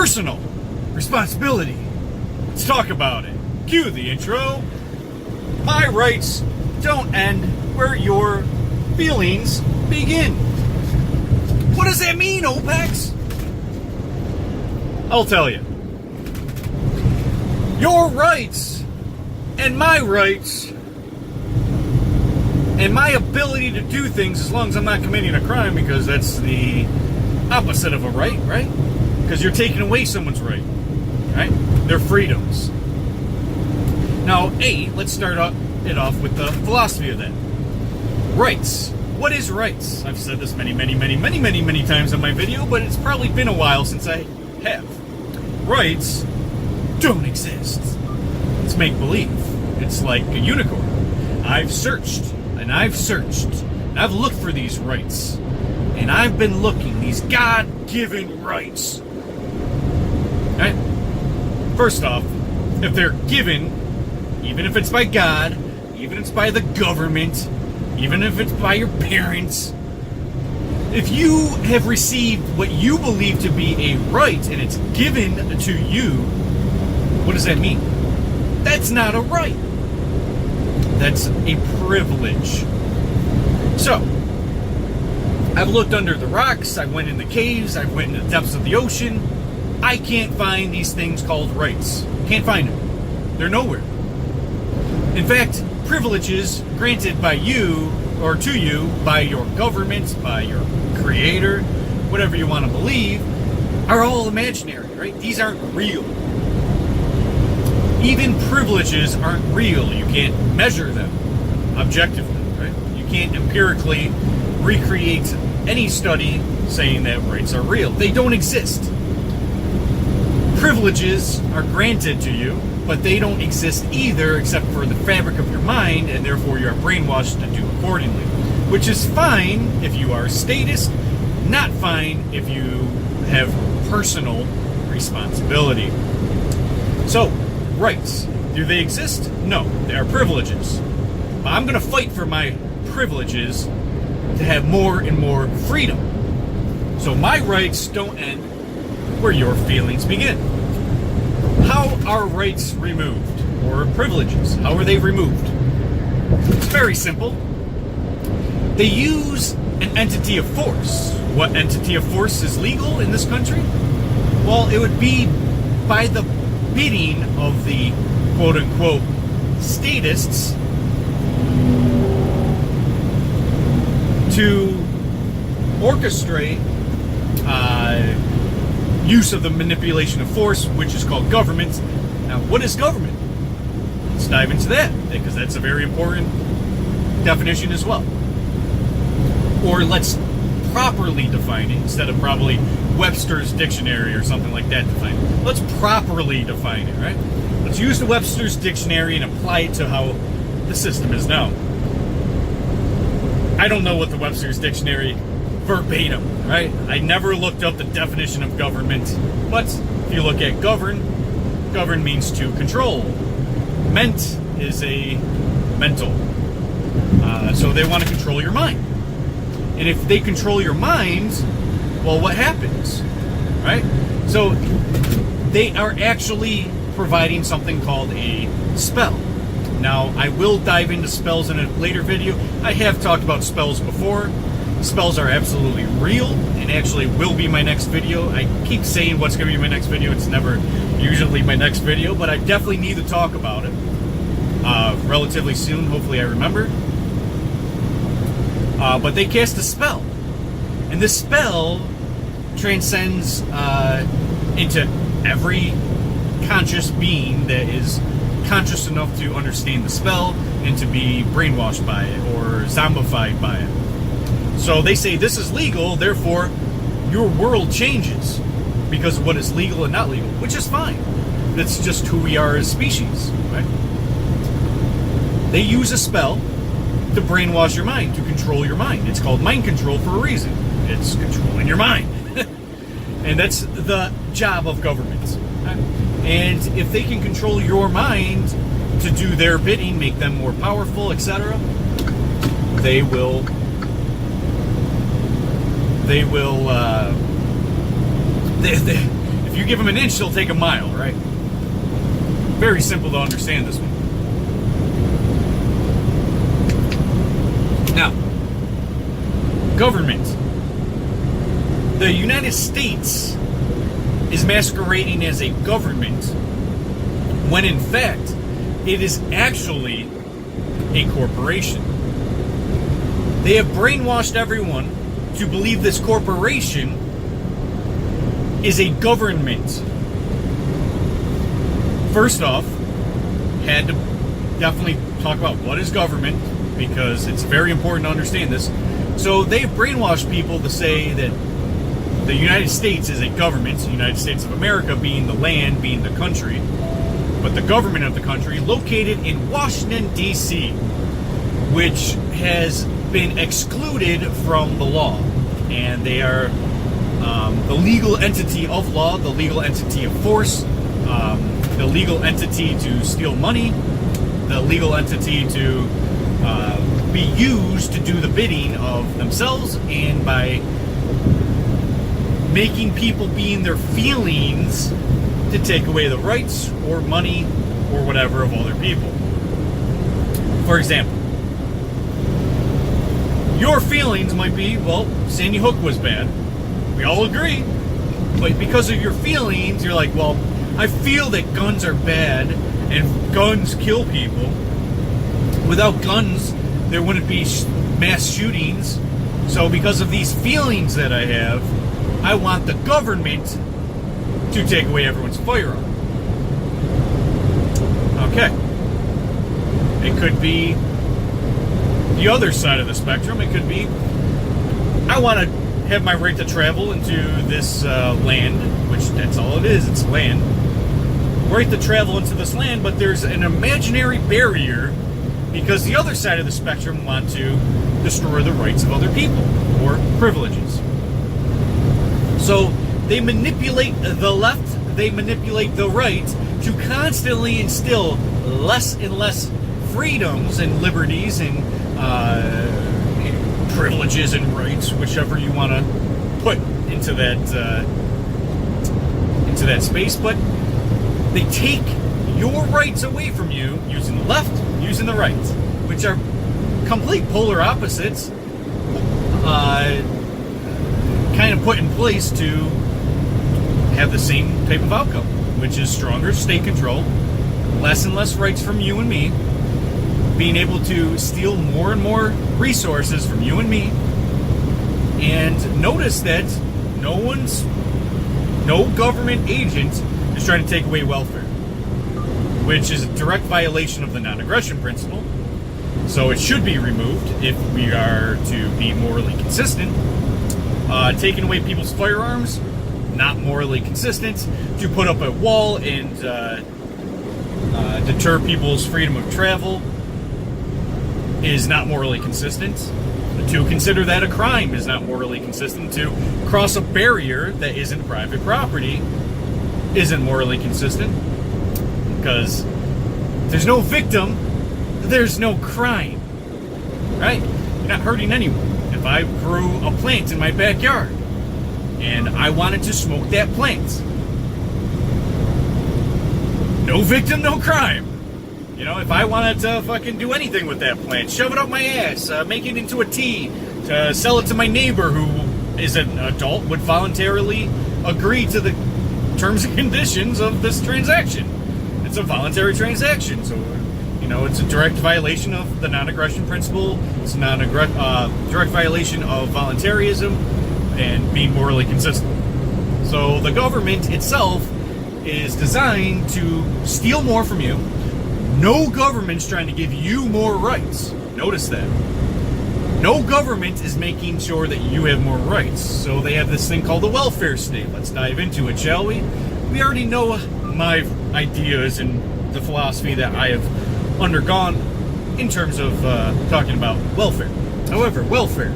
personal responsibility. Let's talk about it. Cue the intro. My rights don't end where your feelings begin. What does that mean, Opex? I'll tell you. Your rights and my rights and my ability to do things, as long as I'm not committing a crime, because that's the opposite of a right? Because you're taking away someone's right? Their freedoms. Now, let's start it off with the philosophy of that. Rights. What is rights? I've said this many times in my video, but it's probably been a while since I have. Rights don't exist. It's make-believe. It's like a unicorn. I've searched, and I've looked for these rights. And I've been looking, these God-given rights. Right? First off, if they're given, even if it's by God, even if it's by the government, even if it's by your parents, if you have received what you believe to be a right and it's given to you, what does that mean? That's not a right. That's a privilege. So, I've looked under the rocks, I went in the caves, I went in the depths of the ocean. I can't find these things called rights. Can't find them. They're nowhere. In fact, privileges granted by you, or to you, by your government, by your creator, whatever you want to believe, are all imaginary, right? These aren't real. Even privileges aren't real. You can't measure them objectively, right? You can't empirically recreate any study saying that rights are real. They don't exist. Privileges are granted to you, but they don't exist either, except for the fabric of your mind, and therefore you're brainwashed to do accordingly. Which is fine if you are a statist, not fine if you have personal responsibility. So, rights. Do they exist? No, they are privileges. But I'm going to fight for my privileges to have more and more freedom. So my rights don't end where your feelings begin. How are rights removed? Or privileges? How are they removed? It's very simple. They use an entity of force. What entity of force is legal in this country? Well, it would be by the bidding of the quote-unquote statists to orchestrate use of the manipulation of force, which is called government. Now, what is government? Let's dive into that, because that's a very important definition as well. Or let's properly define it, instead of probably Webster's dictionary or something like that define it. Let's properly define it, right? Let's use the Webster's dictionary and apply it to how the system is now. I don't know what the Webster's dictionary verbatim, right? I never looked up the definition of government, but if you look at govern means to control. Ment is a mental. So they want to control your mind. And if they control your mind, well, what happens, right? So they are actually providing something called a spell. Now, I will dive into spells in a later video. I have talked about spells before. Spells are absolutely real and actually will be my next video. I keep saying what's going to be my next video. It's never usually my next video, but I definitely need to talk about it relatively soon. Hopefully I remember. But they cast a spell. And this spell transcends into every conscious being that is conscious enough to understand the spell and to be brainwashed by it or zombified by it. So they say this is legal, therefore your world changes because of what is legal and not legal, which is fine. That's just who we are as species, right? They use a spell to brainwash your mind, to control your mind. It's called mind control for a reason. It's controlling your mind. And that's the job of government. And if they can control your mind to do their bidding, make them more powerful, etc., they will if If you give them an inch, they'll take a mile, right? Very simple to understand this one. Now, government. The United States is masquerading as a government when in fact it is actually a corporation. They have brainwashed everyone to believe this corporation is a government. First off, had to definitely talk about what is government, because it's very important to understand this. So they've brainwashed people to say that the United States is a government, the United States of America being the land, being the country, but the government of the country located in Washington, D.C., which has been excluded from the law. And they are the legal entity of law, the legal entity of force, the legal entity to steal money, the legal entity to be used to do the bidding of themselves, and by making people be in their feelings to take away the rights or money or whatever of other people. For example, your feelings might be, well, Sandy Hook was bad. We all agree. But because of your feelings, you're like, well, I feel that guns are bad and guns kill people. Without guns, there wouldn't be mass shootings. So because of these feelings that I have, I want the government to take away everyone's firearm. Okay. It could be the other side of the spectrum. It could be, I want to have my right to travel into this land, which that's all it is, it's land. Right to travel into this land, but there's an imaginary barrier because the other side of the spectrum want to destroy the rights of other people or privileges. So they manipulate the left, they manipulate the right to constantly instill less and less freedoms and liberties and privileges and rights, whichever you want to put into that space. But they take your rights away from you using the left, using the right, which are complete polar opposites, kind of put in place to have the same type of outcome, which is stronger state control, less and less rights from you and me, being able to steal more and more resources from you and me. And notice that no government agent is trying to take away welfare, which is a direct violation of the non-aggression principle. So it should be removed if we are to be morally consistent. Taking away people's firearms, not morally consistent. To put up a wall and deter people's freedom of travel is not morally consistent. To consider that a crime is not morally consistent. To cross a barrier that isn't private property isn't morally consistent. Because there's no victim, there's no crime. Right? You're not hurting anyone. If I grew a plant in my backyard and I wanted to smoke that plant, no victim, no crime. You know, if I wanted to fucking do anything with that plant, shove it up my ass, make it into a tea, to sell it to my neighbor who is an adult, would voluntarily agree to the terms and conditions of this transaction. It's a voluntary transaction, so it's a direct violation of the non-aggression principle. It's a direct violation of voluntarism and being morally consistent. So the government itself is designed to steal more from you. No government's trying to give you more rights. Notice that. No government is making sure that you have more rights. So they have this thing called the welfare state. Let's dive into it, shall we? We already know my ideas and the philosophy that I have undergone in terms of talking about welfare. However, welfare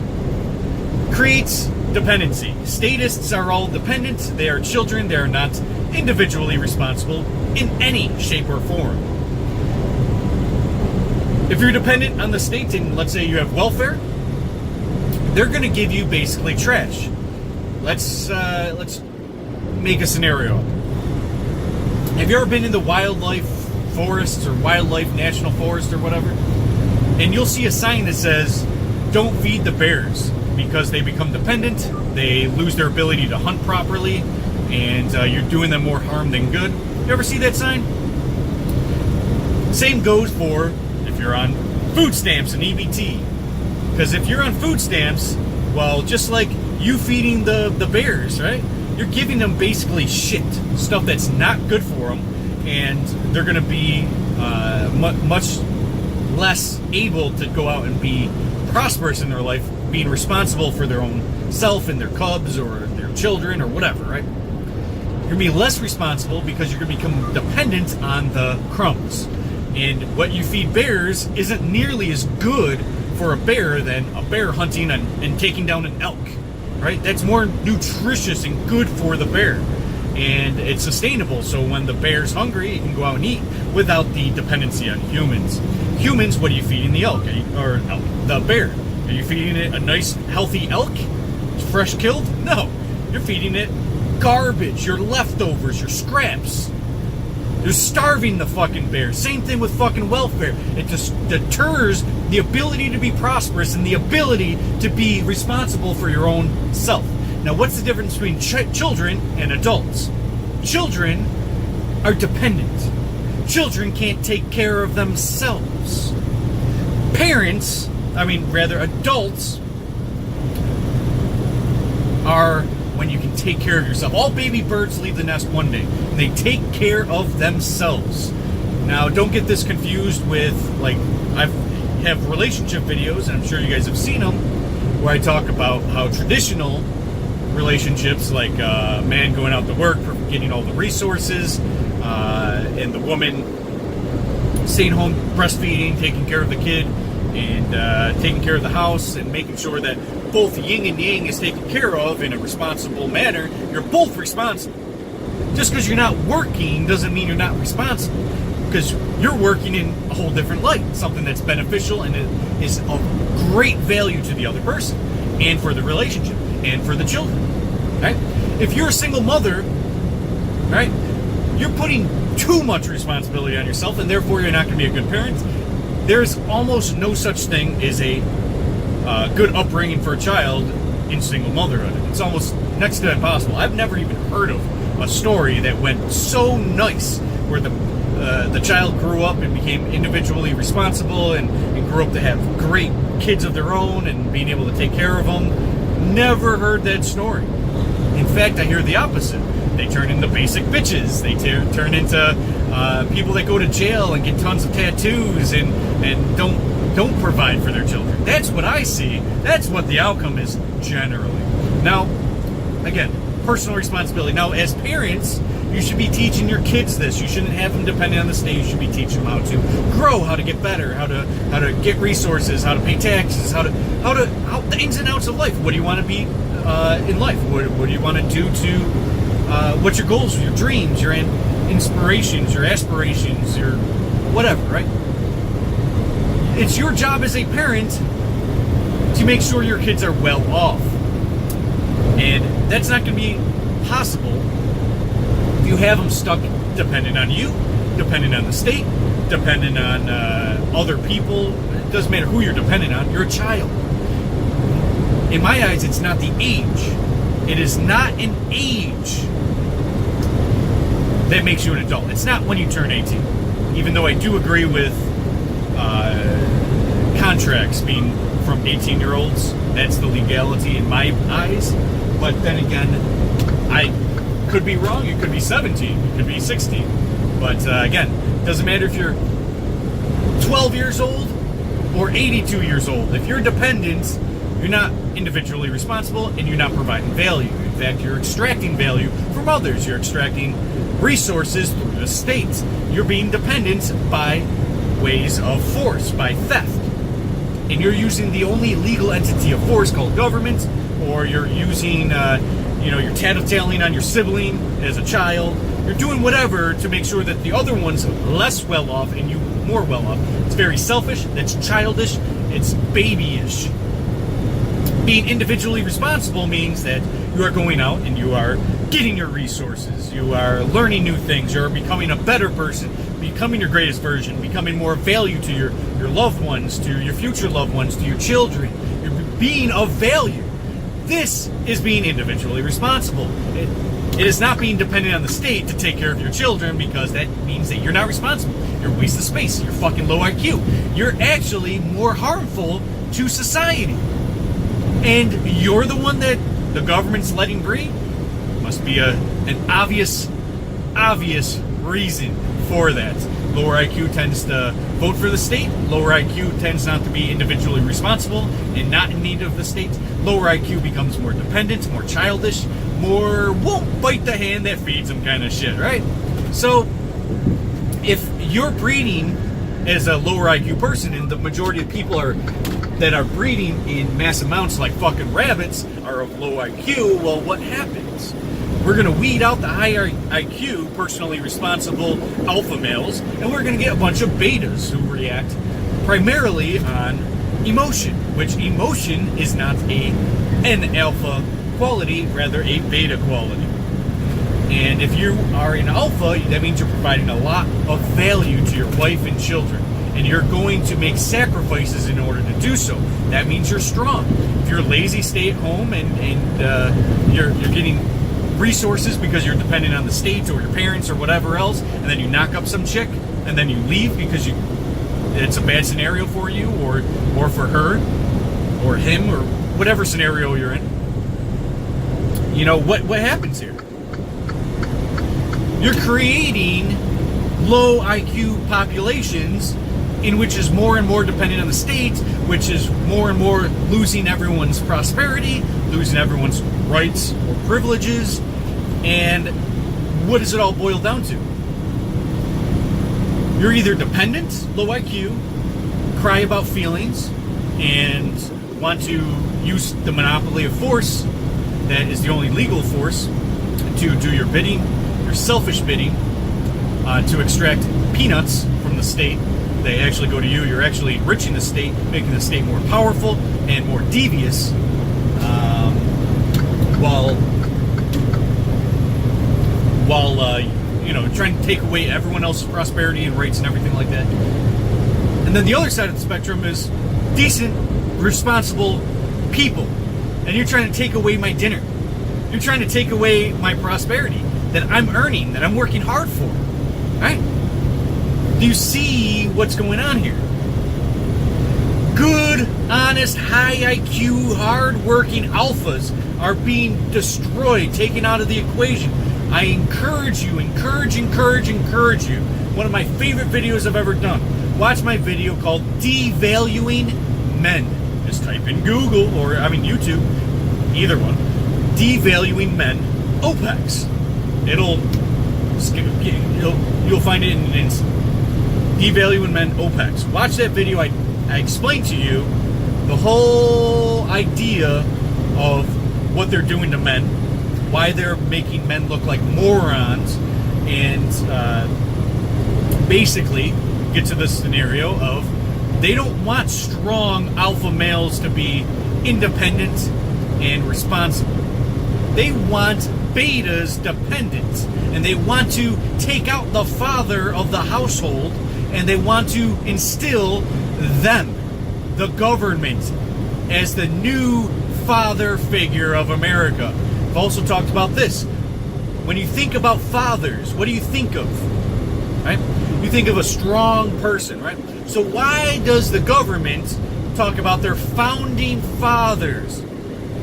creates dependency. Statists are all dependent. They are children. They are not individually responsible in any shape or form. If you're dependent on the state and let's say you have welfare, they're going to give you basically trash. Let's make a scenario. Have you ever been in the wildlife forests or wildlife national forest or whatever? And you'll see a sign that says, don't feed the bears because they become dependent, they lose their ability to hunt properly, and you're doing them more harm than good. You ever see that sign? Same goes for if you're on food stamps and EBT. Because if you're on food stamps, well, just like you feeding the bears, right? You're giving them basically shit, stuff that's not good for them, and they're going to be much less able to go out and be prosperous in their life, being responsible for their own self and their cubs or their children or whatever, right? You're going to be less responsible because you're going to become dependent on the crumbs. And what you feed bears isn't nearly as good for a bear than a bear hunting and taking down an elk, right? That's more nutritious and good for the bear. And it's sustainable, so when the bear's hungry, it can go out and eat without the dependency on humans. Humans, what are you feeding the elk? The bear? Are you feeding it a nice, healthy elk? Fresh killed? No. You're feeding it garbage, your leftovers, your scraps. You're starving the fucking bear. Same thing with fucking welfare. It just deters the ability to be prosperous and the ability to be responsible for your own self. Now, what's the difference between children and adults? Children are dependent. Children can't take care of themselves. Adults are when you can take care of yourself. All baby birds leave the nest one day, and they take care of themselves. Now, don't get this confused with, like, I have relationship videos, and I'm sure you guys have seen them, where I talk about how traditional relationships, like a man going out to work, getting all the resources, and the woman staying home breastfeeding, taking care of the kid, and taking care of the house, and making sure that both yin and yang is taken care of in a responsible manner. You're both responsible. Just because you're not working doesn't mean you're not responsible, because you're working in a whole different light, something that's beneficial and it is of great value to the other person and for the relationship and for the children, right? If you're a single mother, right, you're putting too much responsibility on yourself, and therefore you're not going to be a good parent. There's almost no such thing as a good upbringing for a child in single motherhood. It's almost next to impossible. I've never even heard of a story that went so nice where the child grew up and became individually responsible and grew up to have great kids of their own and being able to take care of them. Never heard that story. In fact, I hear the opposite. They turn into basic bitches. They turn into people that go to jail and get tons of tattoos and don't provide for their children. That's what I see. That's what the outcome is generally. Now, again, personal responsibility. Now, as parents, you should be teaching your kids this. You shouldn't have them depending on the state. You should be teaching them how to grow, how to get better, how to get resources, how to pay taxes, how the ins and outs of life. What do you want to be in life? What do you want to do to what's your goals, your dreams, your inspirations, your aspirations, your whatever, right? It's your job as a parent to make sure your kids are well off. And that's not going to be possible if you have them stuck dependent on you, dependent on the state, dependent on other people. It doesn't matter who you're dependent on. You're a child. In my eyes, it's not the age. It is not an age that makes you an adult. It's not when you turn 18. Even though I do agree with contracts being from 18-year-olds, that's the legality in my eyes. But then again, I could be wrong. It could be 17. It could be 16. But again, it doesn't matter if you're 12 years old or 82 years old. If you're dependent, you're not individually responsible and you're not providing value. In fact, you're extracting value from others. You're extracting resources through the state. You're being dependent by ways of force, by theft. And you're using the only legal entity of force called government, or you're using, you're tattletaling on your sibling as a child. You're doing whatever to make sure that the other one's less well off and you more well off. It's very selfish, that's childish, it's babyish. Being individually responsible means that you are going out and you are getting your resources. You are learning new things. You're becoming a better person, becoming your greatest version, becoming more value to your loved ones, to your future loved ones, to your children. You're being of value. This is being individually responsible. It is not being dependent on the state to take care of your children, because that means that you're not responsible. You're a waste of space. You're fucking low IQ. You're actually more harmful to society. And you're the one that the government's letting breed? Must be an obvious reason for that. Lower IQ tends to vote for the state. Lower IQ tends not to be individually responsible and not in need of the state. Lower IQ becomes more dependent, more childish, more won't bite the hand that feeds them kind of shit, right? So if you're breeding as a lower IQ person, and the majority of people that are breeding in mass amounts like fucking rabbits are of low IQ, well, what happens? We're going to weed out the higher IQ, personally responsible alpha males, and we're going to get a bunch of betas who react primarily on emotion, which emotion is not an alpha quality, rather a beta quality. And if you are an alpha, that means you're providing a lot of value to your wife and children, and you're going to make sacrifices in order to do so. That means you're strong. If you're lazy, stay at home, and you're getting resources because you're dependent on the state or your parents or whatever else, and then you knock up some chick and then you leave because it's a bad scenario for you or for her or him or whatever scenario you're in. You know what happens here? You're creating low IQ populations in which is more and more dependent on the state, which is more and more losing everyone's prosperity, losing everyone's rights or privileges. And what does it all boil down to? You're either dependent, low IQ, cry about feelings, and want to use the monopoly of force that is the only legal force to do your bidding, your selfish bidding, to extract peanuts from the state. They actually go to you. You're actually enriching the state, making the state more powerful and more devious, while trying to take away everyone else's prosperity and rights and everything like that. And then the other side of the spectrum is decent, responsible people, and you're trying to take away my dinner. You're trying to take away my prosperity that I'm earning, that I'm working hard for, right? Do you see what's going on here? Good, honest, high IQ, hard-working alphas are being destroyed, taken out of the equation. I encourage you. One of my favorite videos I've ever done. Watch my video called Devaluing Men. Just type in Google or YouTube, either one. Devaluing Men, Opex. You'll find it in an instant. Devaluing Men, Opex. Watch that video. I explain to you the whole idea of what they're doing to men, why they're making men look like morons, and basically get to the scenario of they don't want strong alpha males to be independent and responsible. They want betas dependent, and they want to take out the father of the household, and they want to instill them, the government, as the new father figure of America. I've also talked about this. When you think about fathers, what do you think of? Right? You think of a strong person, right? So why does the government talk about their founding fathers?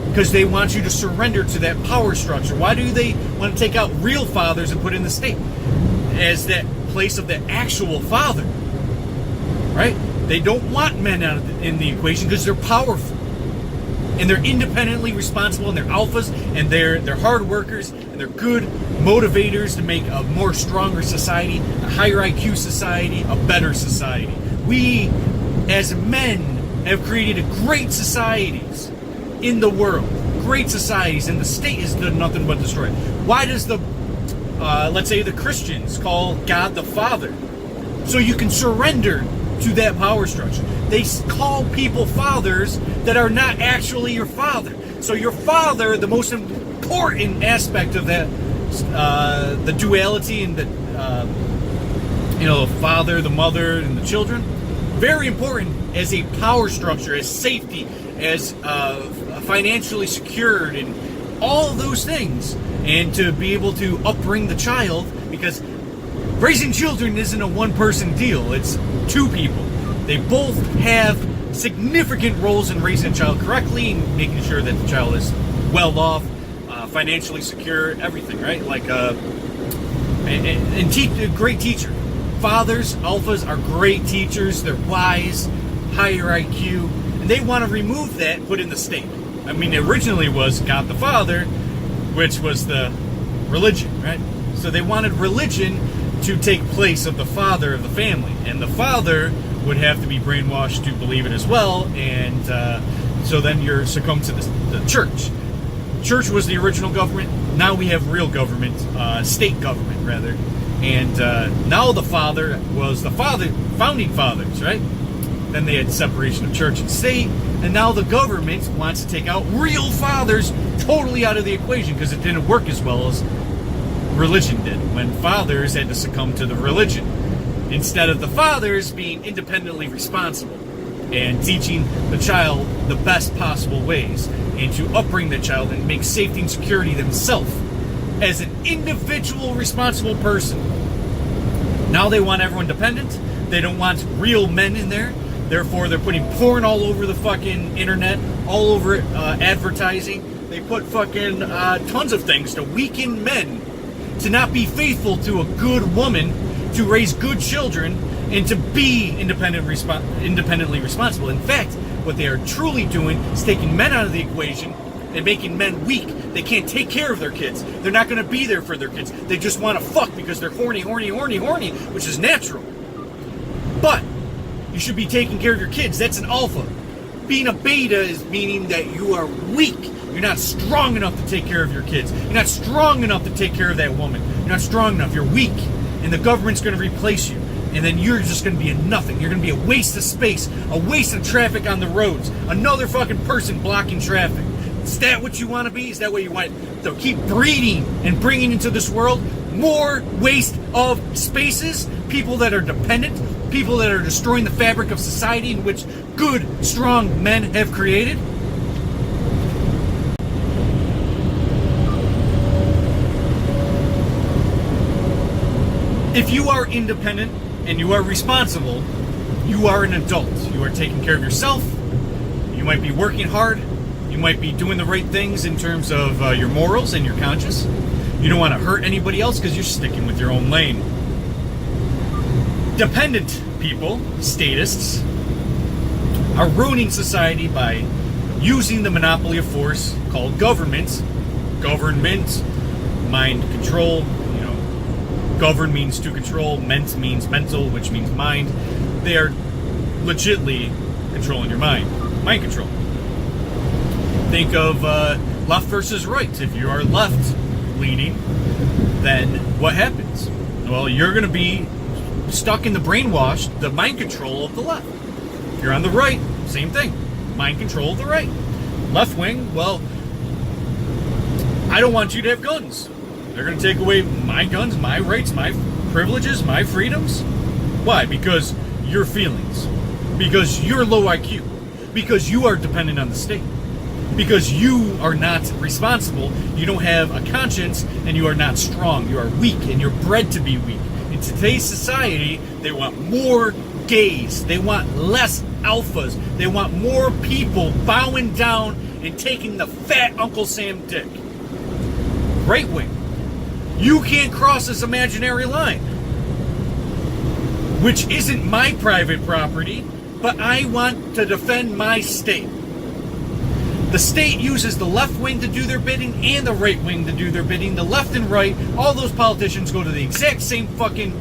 Because they want you to surrender to that power structure. Why do they want to take out real fathers and put in the state as that place of the actual father? Right? They don't want men out in the equation because they're powerful. And they're independently responsible, and they're alphas, and they're hard workers, and they're good motivators to make a more stronger society, a higher IQ society, a better society. We, as men, have created great societies in the world. Great societies, and the state has done nothing but destroy it. Why does let's say the Christians call God the Father? So you can surrender to that power structure. They call people fathers that are not actually your father. So your father, the most important important aspect of that, the duality and the father, the mother, and the children. Very important as a power structure, as safety, as financially secured, and all those things. And to be able to upbring the child, because raising children isn't a one-person deal. It's two people. They both have significant roles in raising a child correctly and making sure that the child is well off, financially secure, everything, right? Like, a great teacher. Fathers, alphas, are great teachers. They're wise, higher IQ, and they want to remove that and put in the state. I mean, originally it was God the Father, which was the religion, right? So they wanted religion to take place of the father of the family, and the father would have to be brainwashed to believe it as well, and so then you're succumbed to the church. Church was the original government. Now we have real government, state government rather, and now the father was the founding fathers, right? Then they had separation of church and state, and now the government wants to take out real fathers totally out of the equation because it didn't work as well as religion did, when fathers had to succumb to the religion instead of the fathers being independently responsible and teaching the child the best possible ways and to upbring the child and make safety and security themselves as an individual responsible person. Now they want everyone dependent. They don't want real men in there. Therefore, they're putting porn all over the fucking internet, all over advertising. They put fucking tons of things to weaken men, to not be faithful to a good woman, to raise good children, and to be independently responsible. In fact, what they are truly doing is taking men out of the equation and making men weak. They can't take care of their kids. They're not going to be there for their kids. They just want to fuck because they're horny, which is natural. But you should be taking care of your kids. That's an alpha. Being a beta is meaning that you are weak. You're not strong enough to take care of your kids. You're not strong enough to take care of that woman. You're not strong enough. You're weak. And the government's going to replace you. And then you're just going to be a nothing. You're going to be a waste of space, a waste of traffic on the roads, another fucking person blocking traffic. Is that what you want to be? Is that what you want to keep breeding and bringing into this world? More waste of spaces? People that are dependent? People that are destroying the fabric of society in which good, strong men have created? If you are independent and you are responsible, you are an adult. You are taking care of yourself. You might be working hard. You might be doing the right things in terms of your morals and your conscience. You don't want to hurt anybody else because you're sticking with your own lane. Dependent people, statists, are ruining society by using the monopoly of force called government. Government, mind control. Govern means to control, ment means mental, which means mind. They are legitly controlling your mind. Mind control. Think of left versus right. If you are left leaning, then what happens? Well, you're going to be stuck in the brainwash, the mind control of the left. If you're on the right, same thing. Mind control of the right. Left wing, well, I don't want you to have guns. They're going to take away my guns, my rights, my privileges, my freedoms. Why? Because your feelings. Because you're low IQ. Because you are dependent on the state. Because you are not responsible. You don't have a conscience, and you are not strong. You are weak, and you're bred to be weak. In today's society, they want more gays. They want less alphas. They want more people bowing down and taking the fat Uncle Sam dick. Right wing. You can't cross this imaginary line, which isn't my private property, but I want to defend my state. The state uses the left wing to do their bidding and the right wing to do their bidding. The left and right, all those politicians go to the exact same fucking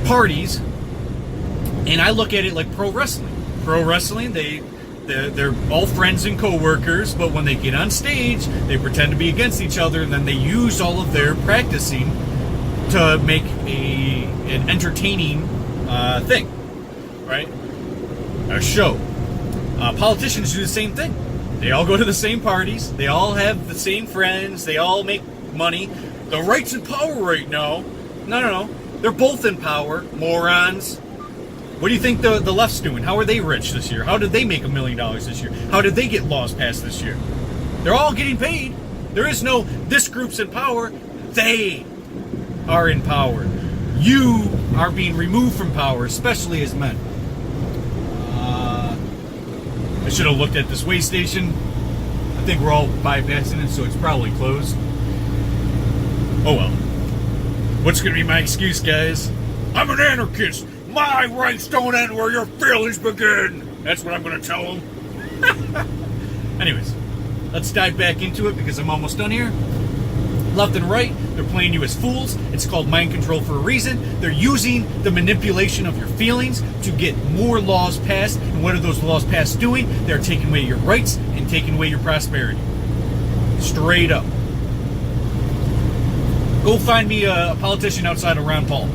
parties, and I look at it like pro wrestling. Pro wrestling, they're all friends and co-workers, but when they get on stage, they pretend to be against each other, and then they use all of their practicing to make an entertaining thing, right? A show. Politicians do the same thing. They all go to the same parties. They all have the same friends. They all make money. The right's in power right now. No. They're both in power, morons. What do you think the left's doing? How are they rich this year? How did they make $1 million this year? How did they get laws passed this year? They're all getting paid. There is no, this group's in power. They are in power. You are being removed from power, especially as men. I should have looked at this way station. I think we're all bypassing it, so it's probably closed. Oh well. What's going to be my excuse, guys? I'm an anarchist. My rights don't end where your feelings begin. That's what I'm going to tell them. Anyways, let's dive back into it because I'm almost done here. Left and right, they're playing you as fools. It's called mind control for a reason. They're using the manipulation of your feelings to get more laws passed. And what are those laws passed doing? They're taking away your rights and taking away your prosperity. Straight up. Go find me a politician outside of Ron Paul.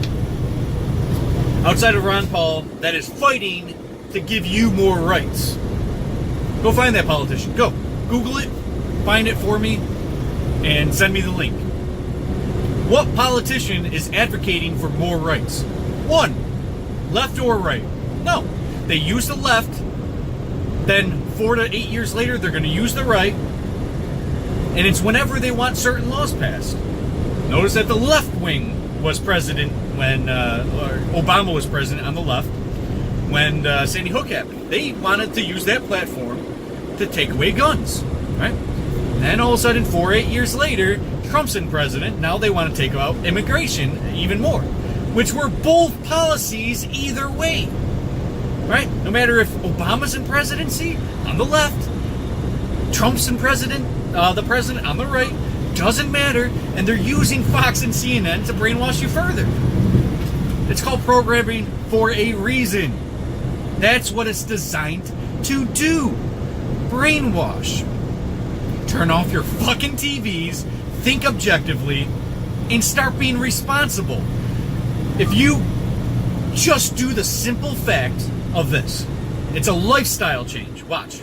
Outside of Ron Paul that is fighting to give you more rights. Go find that politician. Go. Google it. Find it for me. And send me the link. What politician is advocating for more rights? One, left or right? No. They use the left, then 4 to 8 years later, they're going to use the right, and it's whenever they want certain laws passed. Notice that the left wing was president when Obama was president on the left when Sandy Hook happened. They wanted to use that platform to take away guns, right? Then all of a sudden, 4 or 8 years later, Trump's in president. Now they want to take out immigration even more, which were both policies either way, right? No matter if Obama's in presidency on the left, Trump's in the president on the right, doesn't matter, and they're using Fox and CNN to brainwash you further. It's called programming for a reason. That's what it's designed to do. Brainwash. Turn off your fucking TVs, think objectively, and start being responsible. If you just do the simple fact of this, it's a lifestyle change. Watch.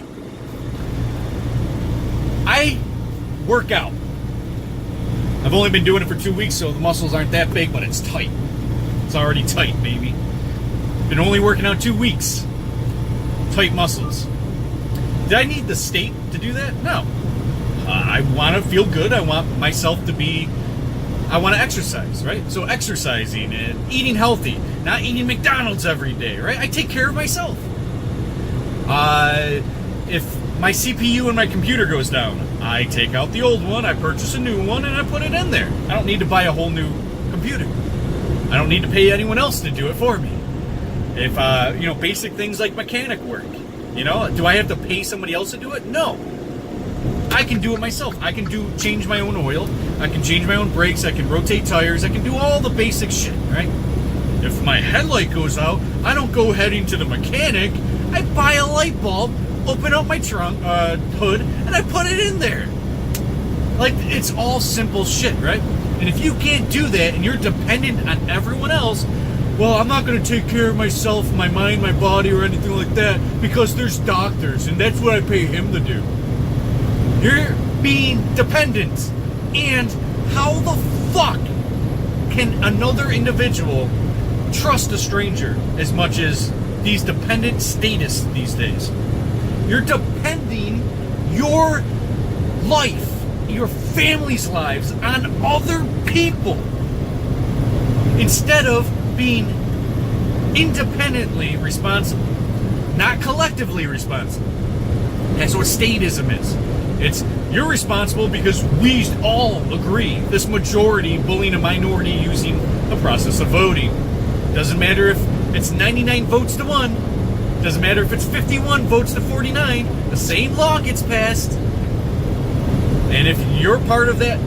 I work out. I've only been doing it for 2 weeks, so the muscles aren't that big, but it's tight. It's already tight, baby. Been only working out 2 weeks. Tight muscles. Did I need the state to do that? No. I want to feel good. I want myself to be... I want to exercise, right? So exercising and eating healthy. Not eating McDonald's every day, right? I take care of myself. If my CPU and my computer goes down, I take out the old one, I purchase a new one, and I put it in there. I don't need to buy a whole new computer. I don't need to pay anyone else to do it for me. If, basic things like mechanic work, do I have to pay somebody else to do it? No. I can do it myself. I can change my own oil. I can change my own brakes. I can rotate tires. I can do all the basic shit, right? If my headlight goes out, I don't go heading to the mechanic. I buy a light bulb, open up my trunk, hood, and I put it in there. Like, it's all simple shit, right? And if you can't do that and you're dependent on everyone else, well, I'm not going to take care of myself, my mind, my body, or anything like that because there's doctors and that's what I pay him to do. You're being dependent. And how the fuck can another individual trust a stranger as much as these dependent statists these days? You're depending your life, your family's lives on other people instead of being independently responsible, not collectively responsible. That's what statism is. It's you're responsible because we all agree, this majority bullying a minority using the process of voting. Doesn't matter if it's 99 votes to 1. Doesn't matter if it's 51 votes to 49. The same law gets passed. And if you're part of that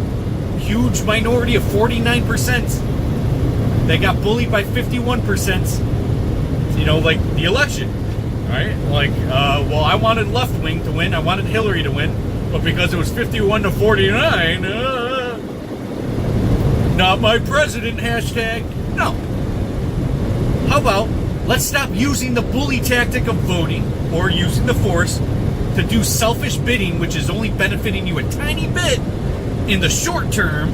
huge minority of 49% that got bullied by 51%, like the election, right? Like, I wanted left wing to win. I wanted Hillary to win. But because it was 51 to 49, not my president, hashtag. No. How about let's stop using the bully tactic of voting or using the force to do selfish bidding, which is only benefiting you a tiny bit in the short term,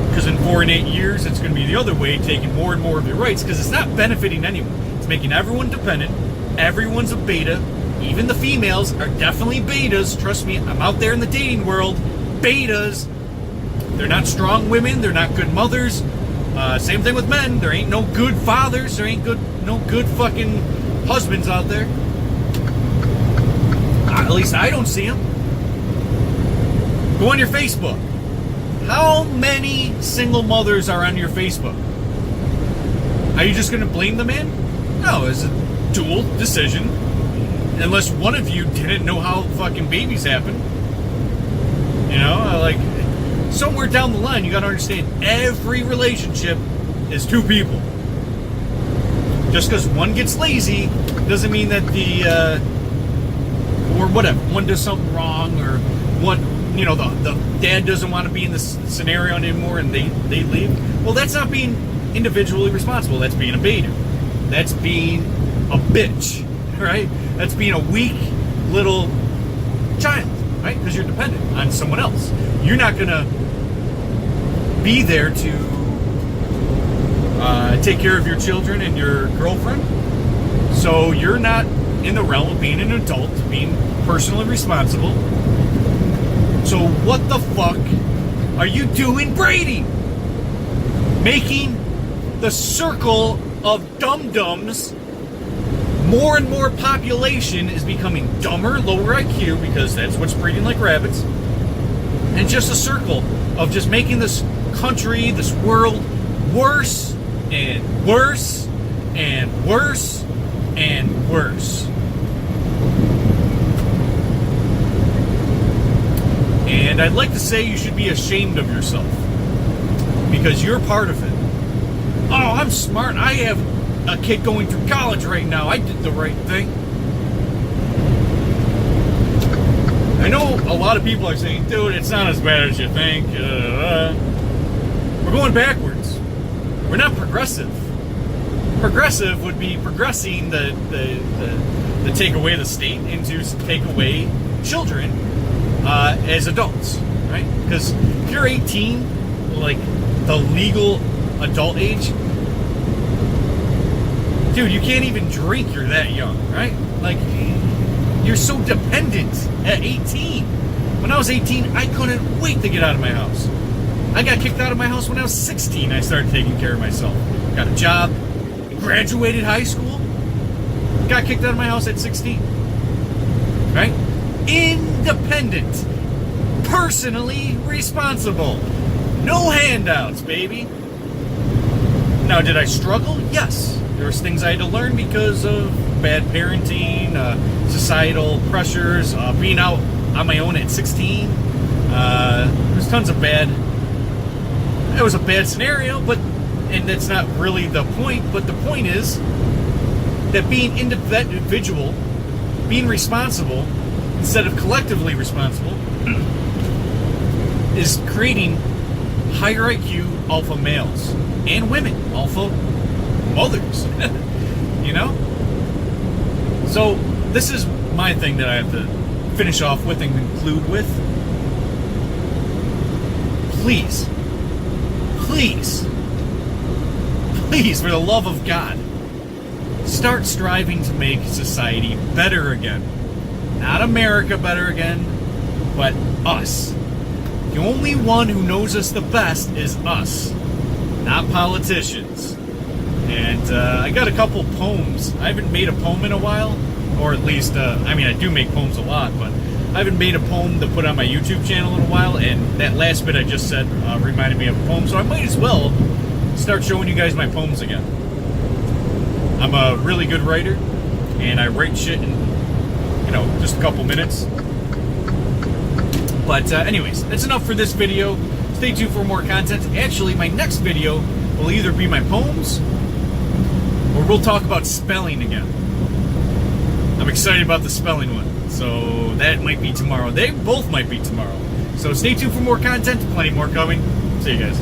because in 4 and 8 years it's going to be the other way, taking more and more of your rights, because it's not benefiting anyone. It's making everyone dependent. Everyone's a beta. Even the females are definitely betas. Trust me, I'm out there in the dating world. Betas. They're not strong women. They're not good mothers. Same thing with men. There ain't no good fathers. There ain't no good fucking husbands out there. At least I don't see them. Go on your Facebook. How many single mothers are on your Facebook? Are you just going to blame the man? No, it's a dual decision. Unless one of you didn't know how fucking babies happen. You know, like, somewhere down the line, you got to understand, every relationship is two people. Just because one gets lazy doesn't mean that or whatever, one does something wrong, or one, you know, the dad doesn't want to be in this scenario anymore and they leave. Well, that's not being individually responsible. That's being a beta. That's being a bitch, right? That's being a weak little child, right? Because you're dependent on someone else. You're not going to be there to take care of your children and your girlfriend. So you're not in the realm of being an adult, being personally responsible. So what the fuck are you doing, Brady? Making the circle of dum-dums, more and more population is becoming dumber, lower IQ, because that's what's breeding like rabbits. And just a circle of just making this country, this world, worse and worse and worse and worse. And I'd like to say you should be ashamed of yourself, because you're part of it. Oh, I'm smart. I have a kid going through college right now. I did the right thing. I know a lot of people are saying, dude, it's not as bad as you think. We're going backwards. We're not progressive. Progressive would be progressing the take away the state into take away children as adults, right? Because if you're 18, like the legal adult age, dude, you can't even drink. You're that young, right? Like, you're so dependent at 18. When I was 18, I couldn't wait to get out of my house. I got kicked out of my house when I was 16. I started taking care of myself. Got a job, graduated high school, got kicked out of my house at 16. Right? Independent. Personally responsible. No handouts, baby. Now, did I struggle? Yes. There was things I had to learn because of bad parenting, societal pressures, being out on my own at 16. There's tons of bad. It was a bad scenario, and that's not really the point. But the point is that being individual, being responsible instead of collectively responsible, is creating higher IQ alpha males and women, alpha mothers. You know? So this is my thing that I have to finish off with and conclude with. Please, for the love of God, start striving to make society better again. Not America better again, but us. The only one who knows us the best is us, not politicians. And I got a couple poems. I haven't made a poem in a while, or at least, I do make poems a lot, but I haven't made a poem to put on my YouTube channel in a while, and that last bit I just said reminded me of a poem, so I might as well start showing you guys my poems again. I'm a really good writer, and I write shit in, just a couple minutes. But anyways, that's enough for this video. Stay tuned for more content. Actually, my next video will either be my poems, or we'll talk about spelling again. I'm excited about the spelling one, so that might be tomorrow. They both might be tomorrow. So stay tuned for more content. Plenty more coming. See you guys.